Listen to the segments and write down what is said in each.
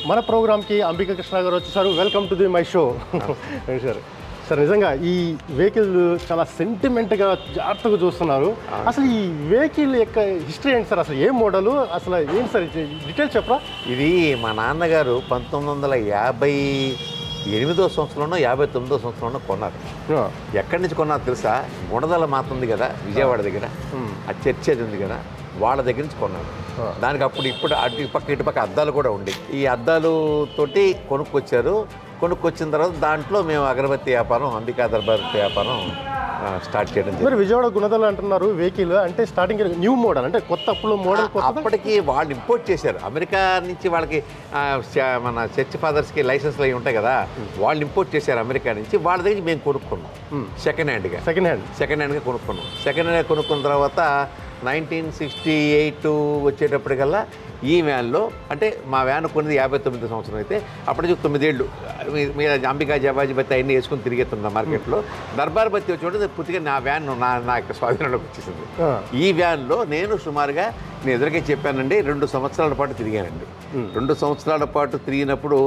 మన ప్రోగ్రామ్కి అంబికా కృష్ణ గారు వచ్చేసారు. Welcome to the my show. Sir sir నిజంగా ఈ వెహికల్ చాలా సెంటిమెంట్గా జాగ్రత్తగా చూస్తున్నారు. అసలు ఈ వెహికల్ యొక్క హిస్టరీ ఏంటి సార్? అసలు ఏ మోడలు, అసలు ఏంటి సార్ డీటెయిల్స్ చెప్పరా? ఇది మా నాన్నగారు 1958వ సంవత్సరంలో 59వ సంవత్సరంలో కొన్నారు. ఎక్కడి నుంచి కొన్నారు తెలుసా? గుణదల మాత ఉంది కదా విజయవాడ దగ్గర, ఆ చర్చ్ అది ఉంది కదా, వాళ్ళ దగ్గర నుంచి కొన్నారు. దానికి ఇప్పుడు ఇటుపక్క అద్దాలు కూడా ఉండి, ఈ అద్దాలు తోటి కొనుక్కొచ్చారు. కొనుక్కొచ్చిన తర్వాత దాంట్లో మేము అగరబత్తి వ్యాపారం, అంబికా దర్బార్ వ్యాపారం స్టార్ట్ చేయడం. మరి విజయవాడ గుణదల అంటున్నారు వెహికల్ అంటే స్టార్టింగ్ న్యూ మోడల్ అంటే కొత్త అప్పుడు మోడల్. అప్పటికి వాళ్ళు ఇంపోర్ట్ చేశారు అమెరికా నుంచి. వాళ్ళకి మన చర్చ్ ఫాదర్స్కి లైసెన్స్లు అవి ఉంటాయి కదా, వాళ్ళు ఇంపోర్ట్ చేశారు అమెరికా నుంచి. వాళ్ళ దగ్గర మేము కొనుక్కున్నాం సెకండ్ హ్యాండ్గా కొనుక్కున్నాం. సెకండ్ హ్యాండ్ కొనుక్కున్న తర్వాత 1968 వచ్చేటప్పటికల్లా ఈ వ్యాన్లో, అంటే మా వ్యాన్ కొన్నది 59 సంవత్సరం అయితే అప్పటికి 9 ఏళ్ళు మీద అంబికా జవాజీ బత్తి అన్నీ వేసుకుని తిరిగేస్తున్నా మార్కెట్లో. దర్బార్ బత్తి వచ్చి పూర్తిగా నా వ్యాన్ నా యొక్క స్వాధీనంలోకి వచ్చేసింది. ఈ వ్యాన్లో నేను సుమారుగా నేను ఎదురుగా చెప్పానండి 2 సంవత్సరాల పాటు తిరిగానండి. 2 సంవత్సరాల పాటు తిరిగినప్పుడు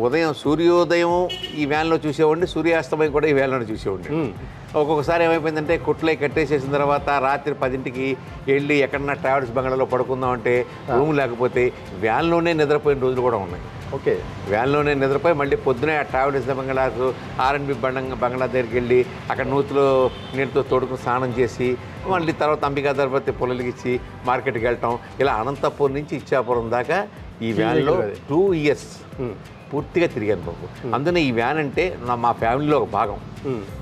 ఉదయం సూర్యోదయం ఈ వ్యాన్లో చూసేవాడిని, సూర్యాస్తమయం కూడా ఈ వ్యాన్లో చూసేవాడిని. ఒక్కొక్కసారి ఏమైపోయిందంటే కుట్లై కట్టేసేసిన తర్వాత రాత్రి 10ంటికి వెళ్ళి ఎక్కడన్నా ట్రావెల్స్ బంగ్లాలో పడుకుందామంటే రూమ్ లేకపోతే వ్యాన్లోనే నిద్రపోయిన రోజులు కూడా ఉన్నాయి. ఓకే, వ్యాన్లోనే నిద్రపోయి మళ్ళీ పొద్దునే ఆ ట్రావెల్స్ బంగ్లాసు R&B బంగ్లా దగ్గరికి వెళ్ళి అక్కడ నూతిలో నీటితో తోడుకుని స్నానం చేసి మళ్ళీ తర్వాత అంబికా దర్బార్ పొలలిగిచ్చి మార్కెట్కి వెళ్ళటం. ఇలా అనంతపురం నుంచి ఇచ్చాపురం దాకా ఈ వ్యాన్లో 2 ఇయర్స్ పూర్తిగా తిరిగాను బాబు. అందులో ఈ వ్యాన్ అంటే మా ఫ్యామిలీలో ఒక భాగం.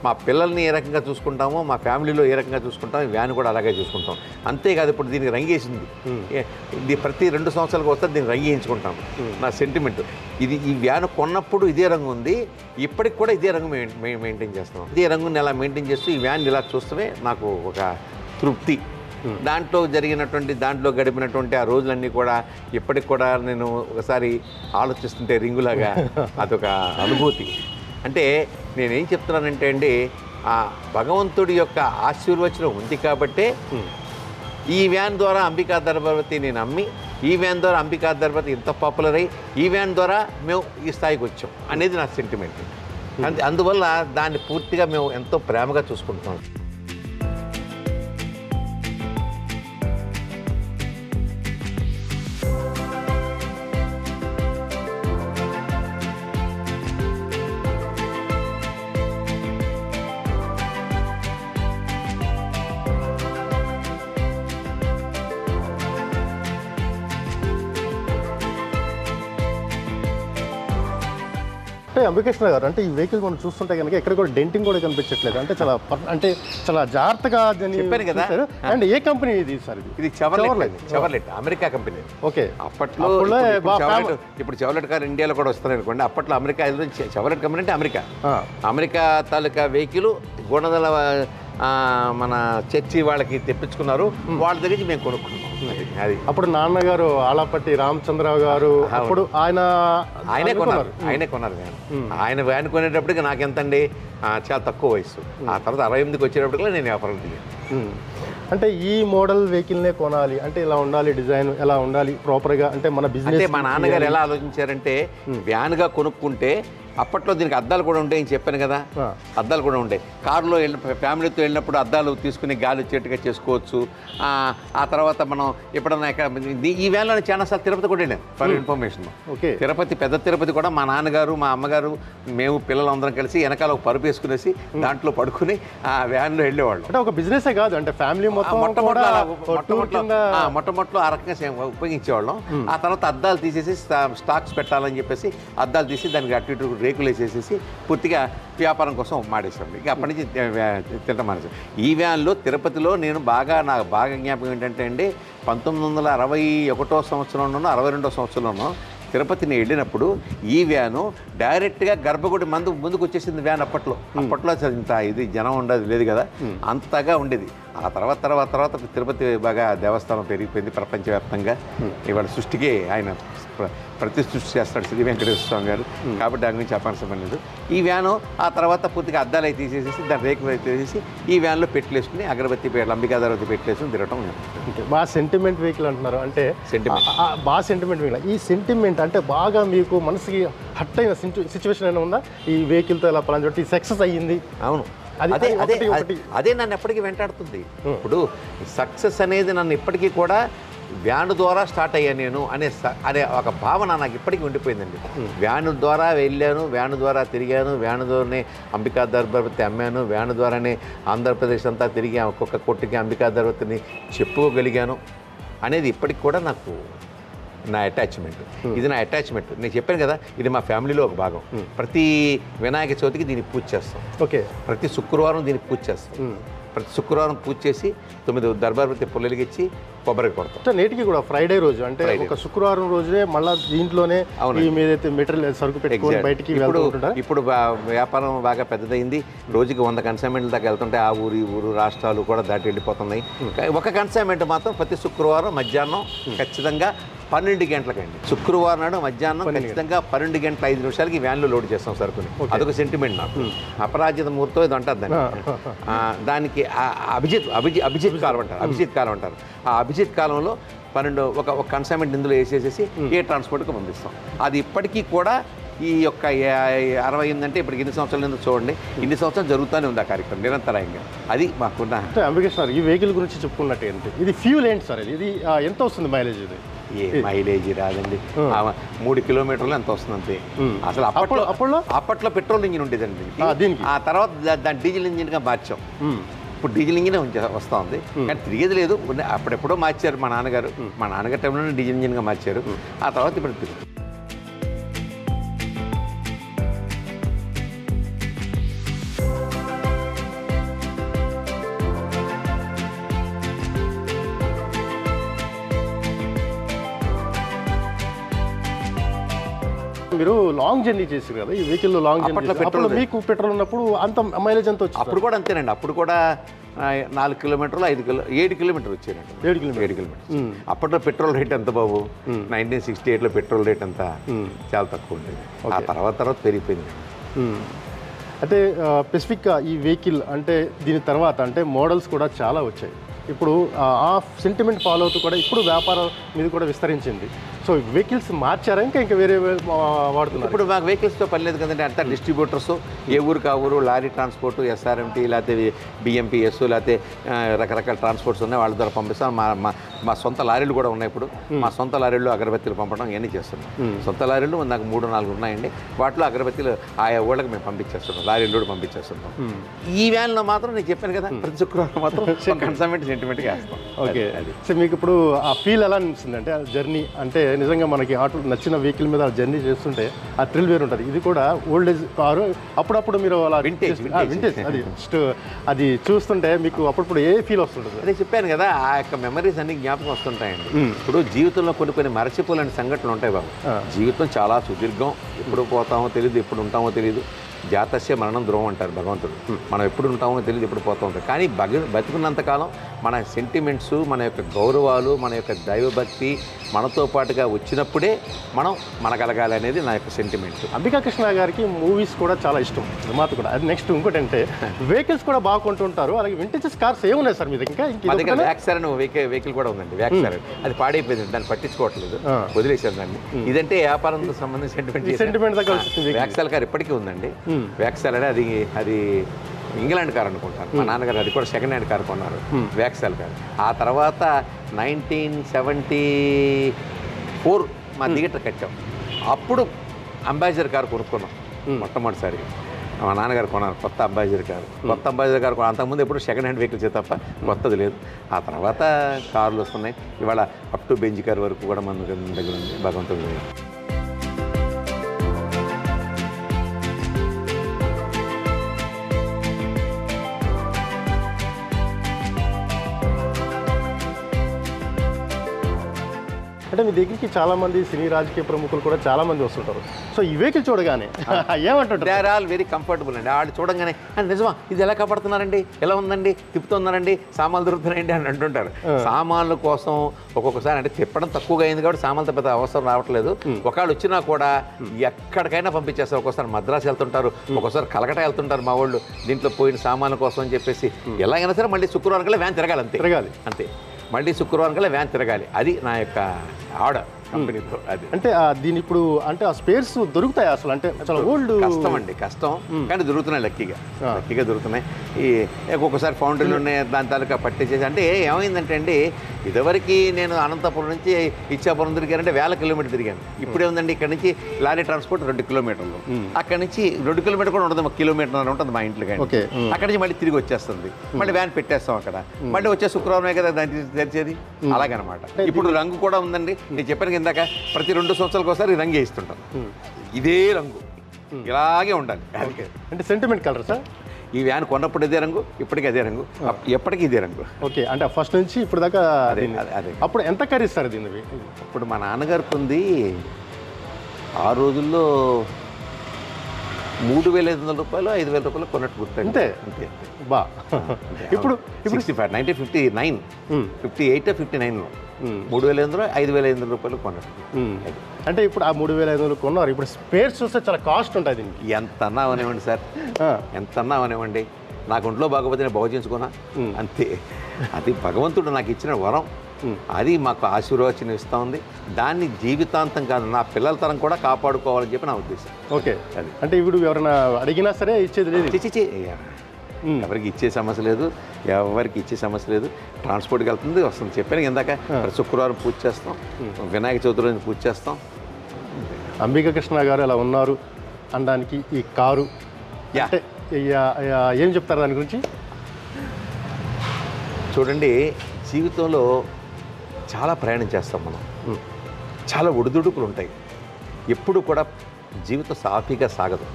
మా పిల్లల్ని ఏ రకంగా చూసుకుంటామో మా ఫ్యామిలీలో ఏ రకంగా చూసుకుంటామో ఈ వ్యాన్ కూడా అలాగే చూసుకుంటాం. అంతేకాదు ఇప్పుడు దీనికి రంగేసింది. ఇది ప్రతి 2 సంవత్సరాలకు వస్తే దీన్ని రంగు వేయించుకుంటాం. నా సెంటిమెంట్ ఇది. ఈ వ్యాన్ కొన్నప్పుడు ఇదే రంగు ఉంది, ఇప్పటికి కూడా ఇదే రంగు మెయింటైన్ చేస్తాం. ఇదే రంగుని ఎలా మెయింటైన్ చేస్తూ ఈ వ్యాన్ ఇలా చూస్తే నాకు ఒక తృప్తి. దాంట్లో గడిపినటువంటి ఆ రోజులన్నీ కూడా ఇప్పటికి కూడా నేను ఒకసారి ఆలోచిస్తుంటే రింగులాగా అదొక అనుభూతి. అంటే నేనేం చెప్తున్నానంటే అండి, ఆ భగవంతుడి యొక్క ఆశీర్వచనం ఉంది కాబట్టే ఈ వ్యాన్ ద్వారా అంబికా దర్బార్వతి నేను అమ్మి, ఈ వ్యాన్ ద్వారా అంబికా దర్బార్వతి ఇంత పాపులర్ అయ్యి ఈ వ్యాన్ ద్వారా మేము ఈ స్థాయికి వచ్చాం అనేది నా సెంటిమెంట్. అందువల్ల దాన్ని పూర్తిగా మేము ఎంతో ప్రేమగా చూసుకుంటున్నాం. అంటే అంబికృష్ణ గారు, అంటే ఈ వెహికల్ మనం చూస్తుంటే కనుక ఎక్కడ కూడా డెంటింగ్ కూడా కనిపించట్లేదు. అంటే చాలా జాగ్రత్తగా చెప్పాను కదా. అండ్ ఏ కంపెనీ ఇది సార్? ఇది చెవర్లెట్ అమెరికా కంపెనీ. ఓకే, అప్పట్లో ఇప్పుడు చెవర్లెట్ కార్ ఇండియాలో కూడా వస్తారు అనుకోండి. అప్పట్లో అమెరికా చెవర్లెట్ కంపెనీ అంటే అమెరికా తాలూకా వెహికల్ గుణదల మన చర్చి వాళ్ళకి తెప్పించుకున్నారు. వాళ్ళ దగ్గర నుంచి మేము కొనుక్కున్నాం. అది అప్పుడు నాన్నగారు ఆలపట్టి రామచంద్రరావు గారు అప్పుడు ఆయనే కొన్నారు వ్యాన్. ఆయన వ్యాన్ కొనేటప్పటికి నాకెంతండి, చాలా తక్కువ వయసు. ఆ తర్వాత 68కి వచ్చేటప్పటికి నేను వ్యాపారం దిగాను. అంటే ఈ మోడల్ వెహికల్నే కొనాలి అంటే ఇలా ఉండాలి, డిజైన్ ఎలా ఉండాలి ప్రాపర్గా, అంటే మన బిజినెస్. అంటే మా నాన్నగారు ఎలా ఆలోచించారంటే వ్యాన్గా కొనుక్కుంటే అప్పట్లో దీనికి అద్దాలు కూడా ఉంటాయని చెప్పాను కదా, అద్దాలు కూడా ఉంటాయి. కారులో ఫ్యామిలీతో వెళ్ళినప్పుడు అద్దాలు తీసుకుని గాలి వచ్చేట్టుగా చేసుకోవచ్చు. ఆ తర్వాత మనం ఎప్పుడన్నా ఈ వ్యాన్లో చాలాసార్లు తిరుపతి కూడా వెళ్ళాను ఫర్ ఇన్ఫర్మేషన్. తిరుపతి, పెద్ద తిరుపతి కూడా మా నాన్నగారు మా అమ్మగారు మేము పిల్లలందరం కలిసి వెనకాల ఒక పరుపు వేసుకునేసి దాంట్లో పడుకుని ఆ వ్యాన్లో వెళ్ళేవాళ్ళు. అంటే ఒక బిజినెస్ కాదు, అంటే ఫ్యామిలీ మొట్టమొదటిలో ఆ రకంగా ఉపయోగించేవాళ్ళం. ఆ తర్వాత అద్దాలు తీసేసి స్టాక్స్ పెట్టాలని చెప్పేసి అద్దాలు తీసి దానికి అటు ఇటు రేకులు వేసేసేసి పూర్తిగా వ్యాపారం కోసం మాడేసాం. ఇక అప్పటి నుంచి తింటాం మానేసాం. ఈ వ్యాన్లో తిరుపతిలో నేను నాకు బాగా జ్ఞాపకం ఏంటంటే అండి, 1961 సంవత్సరంలోనో 62వ సంవత్సరంలోనో తిరుపతిని వెళ్ళినప్పుడు ఈ వ్యాను డైరెక్ట్గా గర్భగుడి ముందుకు వచ్చేసింది వ్యాన్. అప్పట్లో ఇంత ఇది జనం ఉండదు లేదు కదా, అంతగా ఉండేది. ఆ తర్వాత తిరుపతి బాగా దేవస్థానం పెరిగిపోయింది ప్రపంచవ్యాప్తంగా. ఇవాళ సృష్టికి ఆయన ప్రతి సృష్టి చేస్తాడు శ్రీ వెంకటేశ్వర స్వామి గారు, కాబట్టి దాని గురించి చెప్పాల్సిన పని లేదు. ఈ వ్యాను ఆ తర్వాత పూర్తిగా అద్దాలు అయితే తీసేసి దాని రేకులు అయితే తీసేసి ఈ వ్యాన్లో పెట్టలేసుకుని అగరబత్తి అంబికా అగరబత్తి పెట్టలేసుకుని తిరగటం. బాగా సెంటిమెంట్ వెహికల్ అంటున్నారు అంటే సెంటిమెంట్ బాగా సెంటిమెంట్ వెహికల్. ఈ సెంటిమెంట్ అంటే బాగా మీకు మనసుకి హట్ అయిన సిచ్యువేషన్ అయినా ఉందా? ఈ వెహికల్తో ఇలా పలానా చోట సక్సెస్ అయ్యింది. అవును, అదే నన్ను ఎప్పటికీ వెంటాడుతుంది. ఇప్పుడు సక్సెస్ అనేది నన్ను ఇప్పటికీ కూడా వ్యాన్ ద్వారా స్టార్ట్ అయ్యాను నేను అనే ఒక భావన నాకు ఇప్పటికీ ఉండిపోయిందండి. వ్యాన్ ద్వారా వెళ్ళాను, వ్యాన్ ద్వారా తిరిగాను, వ్యాన్ ద్వారానే అంబికా దర్బార్వతి అమ్మాను, వ్యాన్ ద్వారానే ఆంధ్రప్రదేశ్ అంతా తిరిగి ఒక్కొక్క కొట్టుకి అంబికా దర్బార్వతిని చెప్పుకోగలిగాను అనేది ఇప్పటికి కూడా నాకు నా అటాచ్మెంట్. ఇది నా అటాచ్మెంట్. నేను చెప్పాను కదా, ఇది మా ఫ్యామిలీలో ఒక భాగం. ప్రతి వినాయక చవితికి దీనికి పూజ చేస్తాం. ఓకే, ప్రతి శుక్రవారం దీనికి పూజ చేస్తాం. ప్రతి శుక్రవారం పూజ చేసి 9 దర్బార్వతి పుల్లలిగిచ్చి కొబ్బరి కొడతాం. నేటికి కూడా ఫ్రైడే రోజు అంటే ఒక శుక్రవారం రోజే మళ్ళీ దీంట్లోనే మీదైతే మెటీరియల్ సరుకు పెట్టుకొని బయటికి ఇప్పుడు వ్యాపారం బాగా పెద్దదైంది. రోజుకి 100 కన్సైన్మెంట్ల దాకా వెళ్తుంటే ఆ ఊరు ఈ ఊరు రాష్ట్రాలు కూడా దాటి వెళ్ళిపోతున్నాయి. ఒక కన్సైన్మెంట్ మాత్రం ప్రతి శుక్రవారం మధ్యాహ్నం ఖచ్చితంగా 12 గంటలకండి. శుక్రవారం నాడు మధ్యాహ్నం ఖచ్చితంగా 12 గంటల 5 నిమిషాలకి వ్యాన్లో లోడ్ చేస్తాం సరుకుని. అదొక సెంటిమెంట్ నాకు. అపరాజిత ముహూర్తం ఇది అంటారు దానికి అభిజిత్ కాలం అంటారు. ఆ అభిజిత్ కాలంలో 12 ఒక కన్సైన్మెంట్ ఇందులో వేసేసేసి ఏ ట్రాన్స్పోర్ట్కి పంపిస్తాం. అది ఇప్పటికీ కూడా ఈ యొక్క 60 అంటే ఇప్పటికి ఎన్ని సంవత్సరాల నుంచి చూడండి, ఇన్ని సంవత్సరాలు జరుగుతూనే ఉంది ఆ కార్యక్రమం నిరంతరాయంగా. అది మాకున్న. అంబికేష్ సార్, ఈ వెహికల్ గురించి చెప్పుకున్నట్టు ఏంటి, ఇది ఫ్యూల్ ఏంటి సార్? ఇది ఎంత వస్తుంది మైలేజ్? ఇది మైలేజ్ రాదండి, 3 కిలోమీటర్లు ఎంత వస్తుంది అంతే. అసలు అప్పట్లో పెట్రోల్ ఇంజిన్ ఉండేదండి దీనికి. ఆ తర్వాత దాన్ని డీజిల్ ఇంజిన్గా మార్చాం. ఇప్పుడు డీజిల్ ఇంజిన్ వస్తూ ఉంది, కానీ తిరిగేది లేదు. అప్పుడెప్పుడో మార్చారు మా నాన్నగారు టైంలోనే డీజిల్ ఇంజిన్గా మార్చారు. ఆ తర్వాత ఇప్పుడు తిరుగుతుంది. మీరు లాంగ్ జర్నీ చేశారు కదా ఈ వెహికల్లో, లాంగ్ జర్నీ మీకు పెట్రోల్ ఉన్నప్పుడు అంత మైలేజ్ ఎంత వచ్చింది? అప్పుడు కూడా అంతేనండి. అప్పుడు కూడా 4 కిలోమీటర్లు 7 కిలోమీటర్లు వచ్చారండి. 7 కిలోమీటర్లు. అప్పట్లో పెట్రోల్ రేట్ ఎంత బాబు? 1968లో పెట్రోల్ రేట్ అంతా చాలా తక్కువ ఉండేది. ఆ తర్వాత పెరిగిపోయింది. అంటే స్పెసిఫిక్గా ఈ వెహికల్ అంటే దీని తర్వాత అంటే మోడల్స్ కూడా చాలా వచ్చాయి. ఇప్పుడు ఆ సెంటిమెంట్ ఫాలో అవుతూ కూడా ఇప్పుడు వ్యాపారం మీద కూడా విస్తరించింది. సో వెహికల్స్ మార్చారా ఇంకా వేరే వాడుతున్నారు? ఇప్పుడు మాకు వెహికల్స్తో పని లేదు కదండి, అంతా డిస్ట్రిబ్యూటర్స్. ఏ ఊరికి ఆ ఊరు లారీ ట్రాన్స్పోర్ట్, ఎస్ఆర్ఎంటీ, లేకపోతే బిఎంపిఎస్, లేకపోతే రకరకాల ట్రాన్స్పోర్ట్స్ ఉన్నాయి, వాళ్ళ ద్వారా పంపిస్తాం. మా సొంత లారీలు కూడా ఉన్నాయి. ఇప్పుడు మా సొంత లారీలు అగరబత్తీలు పంపడం ఇవన్నీ చేస్తున్నాం. సొంత లారీలు నాకు 3-4 ఉన్నాయండి. వాటిలో అగరబత్తీలు ఆయా ఊళ్ళకి మేము పంపించేస్తున్నాం, లారీలు కూడా పంపించేస్తున్నాం. ఈ వ్యాన్లో మాత్రం నేను చెప్పాను కదా, ప్రతి శుక్రవారం మాత్రం కన్సైన్మెంట్ సెంటిమెంట్గా వేస్తాం. ఓకే, సో మీకు ఇప్పుడు ఆ ఫీల్ ఎలా అనిపిస్తుంది? అంటే జర్నీ అంటే నిజంగా మనకి ఆటో నచ్చిన వెహికల్ మీద జర్నీ చేస్తుంటే ఆ థ్రిల్ వేరు ఉంటుంది. ఇది కూడా ఓల్డేజ్ కారు, అప్పుడప్పుడు మీరు అలా వింటేజ్ అది చూస్తుంటే మీకు అప్పుడప్పుడు ఏ ఫీల్ వస్తుంటుంది? అదే చెప్పాను కదా, ఆ యొక్క మెమరీస్ అన్ని జ్ఞాపకం వస్తుంటాయండి. ఇప్పుడు జీవితంలో కొన్ని మరచిపోలేని సంఘటనలు ఉంటాయి బాబు. జీవితం చాలా సుదీర్ఘం, ఎప్పుడు పోతామో తెలియదు, ఎప్పుడు ఉంటామో తెలియదు. జాతస్య మరణం ధ్రువం అంటారు భగవంతుడు. మనం ఎప్పుడు ఉంటామో తెలియదు, ఎప్పుడు పోతూ ఉంటాం. కానీ బతికున్నంతకాలం మన సెంటిమెంట్స్, మన యొక్క గౌరవాలు, మన యొక్క దైవభక్తి మనతో పాటుగా వచ్చినప్పుడే మనం మనగలగాలి అనేది నా యొక్క సెంటిమెంట్. అంబికా కృష్ణ గారికి మూవీస్ కూడా చాలా ఇష్టం, నిర్మాత కూడా. అది నెక్స్ట్ ఇంకోటి అంటే వెహికల్స్ కూడా బాగా కొంటుంటారు. అలాగే వింటేజెస్ కార్స్ ఏమున్నాయి సార్ మీ దగ్గర? మా దగ్గర వ్యాక్సార్ అని వెహికల్ కూడా ఉందండి. వ్యాక్సార్ అది పాడైపోయింది, దాన్ని పట్టించుకోవట్లేదు, వదిలేసాను దాన్ని. ఇదంటే వ్యాపారంతో సంబంధించిన సెంటిమెంట్ వ్యాక్సార్ కార్ ఇప్పటికీ ఉందండి. వ్యాక్సార్ అంటే అది ఇంగ్లాండ్ కార్ అనుకుంటాను. మా నాన్నగారు అది కూడా సెకండ్ హ్యాండ్ కార్ కొన్నారు, వ్యాక్సాల్ కార్. ఆ తర్వాత 1974 మా థియేటర్ కట్టాం. అప్పుడు అంబాసిడర్ కార్ కొనుక్కున్నాం మొట్టమొదటిసారిగా. మా నాన్నగారు కొన్నారు కొత్త అంబాసిడర్ కారు. అంతకుముందు ఎప్పుడు సెకండ్ హ్యాండ్ వెహికల్స్ తప్ప కొత్తది లేదు. ఆ తర్వాత కార్లు వస్తున్నాయి. ఇవాళ అప్ టు బెంజ్ కార్ వరకు కూడా మన దగ్గర ఉంది, భగవంతుడు. అంటే మీ దగ్గరికి చాలా మంది సినీ రాజకీయ ప్రముఖులు కూడా చాలా మంది వస్తుంటారు. సో ఈ వెహికల్ చూడగానే ఏమంటారు? They are all very comfortable అండి. వాళ్ళు చూడంగానే నిజమా ఇది ఎలా కాపాడుతున్నారండి, ఎలా ఉందండి, తిప్పుతున్నారండి, సామాన్లు దొరుకుతున్నాయండి అని అంటుంటారు. సామాన్ల కోసం ఒక్కొక్కసారి అంటే తిప్పడం తక్కువగా అయింది కాబట్టి సామాన్లతో పెద్ద అవసరం రావట్లేదు. ఒకళ్ళు వచ్చినా కూడా ఎక్కడికైనా పంపించేస్తారు. ఒక్కోసారి మద్రాసు వెళ్తుంటారు, ఒక్కోసారి కలకట వెళ్తుంటారు మా వాళ్ళు దీంట్లో పోయిన సామాన్ల కోసం అని చెప్పేసి. ఎలాగైనా సరే మళ్ళీ శుక్రవారం కల్లా వ్యాన్ తిరగాలి, అంతే మళ్ళీ శుక్రవారం కల్లా వ్యాన్ తిరగాలి. అది నా యొక్క ఆర్డర్ కంపెనీతో. అది అంటే దీని ఇప్పుడు అంటే ఆ స్పేర్స్ దొరుకుతాయి అసలు? అంటే చాలా ఓల్డ్ కష్టం అండి, కష్టం కానీ దొరుకుతున్నాయి, లక్కీగా దొరుకుతున్నాయి. ఈ ఒక్కొక్కసారి ఫౌండరీలు ఉన్నాయి, దాని తాలూకా పట్టించేసి. అంటే ఏమైందంటే అండి, ఇదివరకు నేను అనంతపురం నుంచి ఇచ్చాపురం తిరిగానంటే 1000 కిలోమీటర్లు తిరిగాను. ఇప్పుడే ఉందండి, ఇక్కడ నుంచి లారీ ట్రాన్స్పోర్ట్ 2 కిలోమీటర్లు, అక్కడ నుంచి 2 కిలోమీటర్ కూడా ఉంటుంది, 1 కిలోమీటర్ ఉంటుంది మా ఇంట్లో. కానీ అక్కడి నుంచి మళ్ళీ తిరిగి వచ్చేస్తుంది, మళ్ళీ వ్యాన్ పెట్టేస్తాం అక్కడ, మళ్ళీ వచ్చే శుక్రవారమే కదా దాన్ని తెరిచేది. అలాగనమాట. ఇప్పుడు రంగు కూడా ఉందండి, నేను చెప్పాను ఇందాక, ప్రతి 2 సంవత్సరాలకు ఒకసారి రంగు వేస్తుంటాం. ఇదే రంగు ఇలాగే ఉండాలి. అంటే సెంటిమెంట్ కలర్ సార్? ఈ వ్యాన్ కొన్నప్పుడు ఇదే రంగు, ఇప్పటికీ అదే రంగు, ఎప్పటికీ ఇదే రంగు. ఓకే, అంటే ఫస్ట్ నుంచి ఇప్పుడు దాకా అదే. అప్పుడు ఎంత ఖరీస్తారు దీనివి? ఇప్పుడు మా నాన్నగారికి ఉంది ఆ రోజుల్లో 3,500 రూపాయలు 5,000 రూపాయలు కొన్నట్టు గుర్తండి. అంతే అంతే బా. ఇప్పుడు 1959 58 59లో 3,500 5,500 రూపాయలు కొన్నట్టు. అంటే ఇప్పుడు ఆ 3,500 కొన్నారు. ఇప్పుడు స్పేర్స్ చూస్తే చాలా కాస్ట్ ఉంటుంది దీనికి. ఎంత అన్నా అవనివ్వండి సార్, ఎంత అన్నా అవనివ్వండి, నాకు ఒంట్లో బాగోపోతే నేను బాగు చేసుకున్నా అంతే. అది భగవంతుడు నాకు ఇచ్చిన వరం, అది మాకు ఆశీర్వచనం ఇస్తూ ఉంది. దాన్ని జీవితాంతం కాదు, నా పిల్లల తరం కూడా కాపాడుకోవాలని చెప్పి నా ఉద్దేశం. ఓకే, అది అంటే ఇప్పుడు ఎవరైనా అడిగినా సరే ఇచ్చేది లేదు? ఎవరికి ఇచ్చే సమస్య లేదు, ఎవరికి ఇచ్చే సమస్య లేదు. ట్రాన్స్పోర్ట్కి వెళ్తుంది, వస్తుంది. చెప్పాను ఇందాక, శుక్రవారం పూజ చేస్తాం, వినాయక చవితి రోజు పూజ చేస్తాం. అంబికా కృష్ణ గారు ఎలా ఉన్నారు అనడానికి ఈ కారు అంటే ఏం చెప్తారు దాని గురించి? చూడండి, జీవితంలో చాలా ప్రయాణం చేస్తాం మనం, చాలా ఒడిదుడుకులు ఉంటాయి. ఎప్పుడు కూడా జీవితం సాఫీగా సాగదు.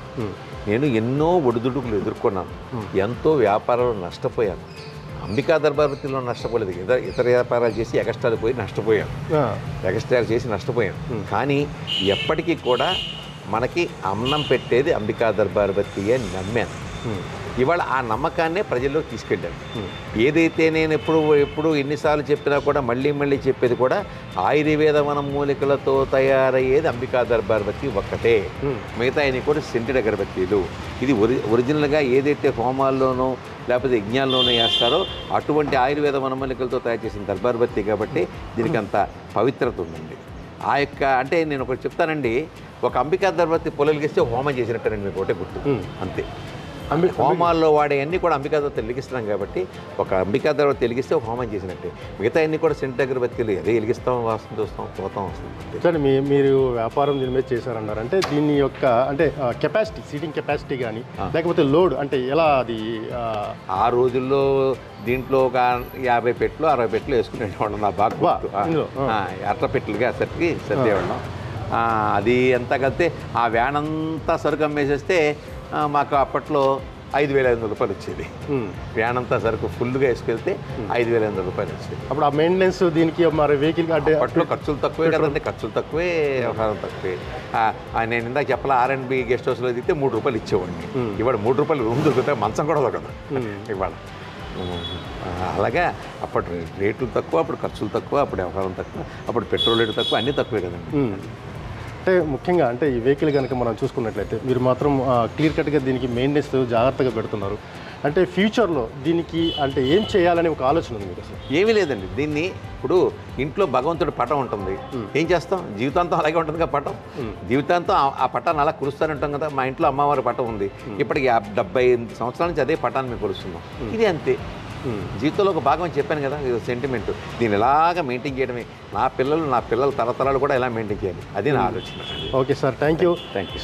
నేను ఎన్నో ఒడిదుడుకులు ఎదుర్కొన్నాను, ఎంతో వ్యాపారాలు నష్టపోయాను. అంబికా దర్బార్వతిలో నష్టపోలేదు, ఇతర వ్యాపారాలు చేసి ఎగస్ట్రాలు పోయి నష్టపోయాను, ఎగస్ట్రాలు చేసి నష్టపోయాను. కానీ ఎప్పటికీ కూడా మనకి అన్నం పెట్టేది అంబికా దర్బార్వతి అని నమ్మాను. ఇవాళ ఆ నమ్మకాన్నే ప్రజల్లో తీసుకెళ్ళాను. ఏదైతే నేను ఎప్పుడు ఎన్నిసార్లు చెప్పినా కూడా మళ్ళీ చెప్పేది కూడా ఆయుర్వేద వనమూలికలతో తయారయ్యేది అంబికా దర్బార్వతి ఒక్కటే, మిగతా అయినా కూడా సెంటెడ్ అగరబత్తీలు. ఇది ఒరిజినల్గా ఏదైతే హోమాల్లోనూ లేకపోతే యజ్ఞాల్లోనూ వేస్తారో అటువంటి ఆయుర్వేద వనమూలికలతో తయారు చేసిన దర్బార్వతి కాబట్టి దీనికి అంత పవిత్రత ఉందండి. ఆ యొక్క అంటే నేను ఒకటి చెప్తానండి, ఒక అంబికా దర్బార్వతి పొలలిగిస్తే హోమం చేసినట్టేనండి, మీకు ఒకటే గుర్తు అంతే. హోమాల్లో వాడే అన్నీ కూడా అంబికా దర్బార్వతి వెలిగిస్తున్నాం కాబట్టి ఒక అంబికా దర్బార్వతి వెలిగిస్తే ఒక హోమం చేసినట్టే. మిగతా అన్నీ కూడా సెంట్ అగరబత్తీలు అదే వెలిగిస్తాం, వాసన చూస్తాం, పోతాం, వస్తుంది. సరే, మీరు వ్యాపారం దీని మీద చేశారన్నారు అంటే దీని యొక్క అంటే కెపాసిటీ, సీటింగ్ కెపాసిటీ కానీ లేకపోతే లోడ్ అంటే ఎలా అది? ఆ రోజుల్లో దీంట్లో ఒక 50 పెట్టెలు 60 పెట్టెలు వేసుకునేవాళ్ళం. నా బాగా అట్ల పెట్టెలుగా సర్దేవాళ్ళం. అది ఎంత కలితే ఆ వ్యాన్ అంతా సరుకు అమ్మేసేస్తే మాకు అప్పట్లో 5,500 రూపాయలు వచ్చేది. వ్యాన్ అంతా సరుకు ఫుల్గా వేసుకెళ్తే 5,500 రూపాయలు వచ్చేది. అప్పుడు ఆ మెయింటెనెన్స్ దీనికి మరి వెహికల్ అంటే అప్పట్లో ఖర్చులు తక్కువే కదండి, ఖర్చులు తక్కువే, వ్యవహారం తక్కువే. నేను ఇందాక చెప్పాల R&B గెస్ట్ హౌస్లో దిగితే 3 రూపాయలు ఇచ్చేవాడిని. ఇవాళ 3 రూపాయలు రూమ్ దొరికితే మంచం కూడా దొరకదు ఇవాళ. అలాగా అప్పటి రేట్లు తక్కువ, అప్పుడు ఖర్చులు తక్కువ, అప్పుడు వ్యవహారం తక్కువ, అప్పుడు పెట్రోల్ రేటు తక్కువ, అన్నీ తక్కువే కదండి. అంటే ముఖ్యంగా అంటే ఈ వెహికల్ కనుక మనం చూసుకున్నట్లయితే మీరు మాత్రం క్లియర్ కట్గా దీనికి మెయింటెనెన్స్ జాగ్రత్తగా పెడుతున్నారు. అంటే ఫ్యూచర్లో దీనికి అంటే ఏం చేయాలని ఒక ఆలోచన ఉంది మీకు? అసలు ఏమీ లేదండి. దీన్ని ఇప్పుడు ఇంట్లో భగవంతుడి పటం ఉంటుంది, ఏం చేస్తాం, జీవితాంతం అలాగే ఉంటుంది కదా పటం. జీవితాంతం ఆ పటాన్ని అలా కురుస్తూనే ఉంటాం కదా. మా ఇంట్లో అమ్మవారి పటం ఉంది, ఇప్పటికి 78 సంవత్సరాల నుంచి అదే పటాన్ని మేము కురుస్తున్నాం. ఇది అంతే, జీవితంలో ఒక భాగం అని చెప్పాను కదా, ఇది సెంటిమెంట్. దీన్ని ఎలాగా మెయింటైన్ చేయడమే. నా పిల్లల తరతరాలు కూడా ఎలా మెయింటైన్ చేయాలి, అది నా ఆలోచన. Okay sir, thank you.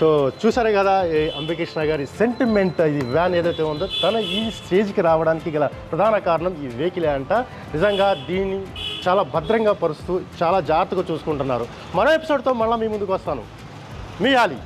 So చూసారే కదా అంబికృష్ణ గారి సెంటిమెంట్. ఇది వ్యాన్ ఏదైతే ఉందో తన ఈ స్టేజ్కి రావడానికి గల ప్రధాన కారణం ఈ వెహికలే అంట. నిజంగా దీన్ని చాలా భద్రంగా పరుస్తూ చాలా జాగ్రత్తగా చూసుకుంటున్నారు. మరో ఎపిసోడ్తో మళ్ళీ మీ ముందుకు వస్తాను. మీ ఆలి.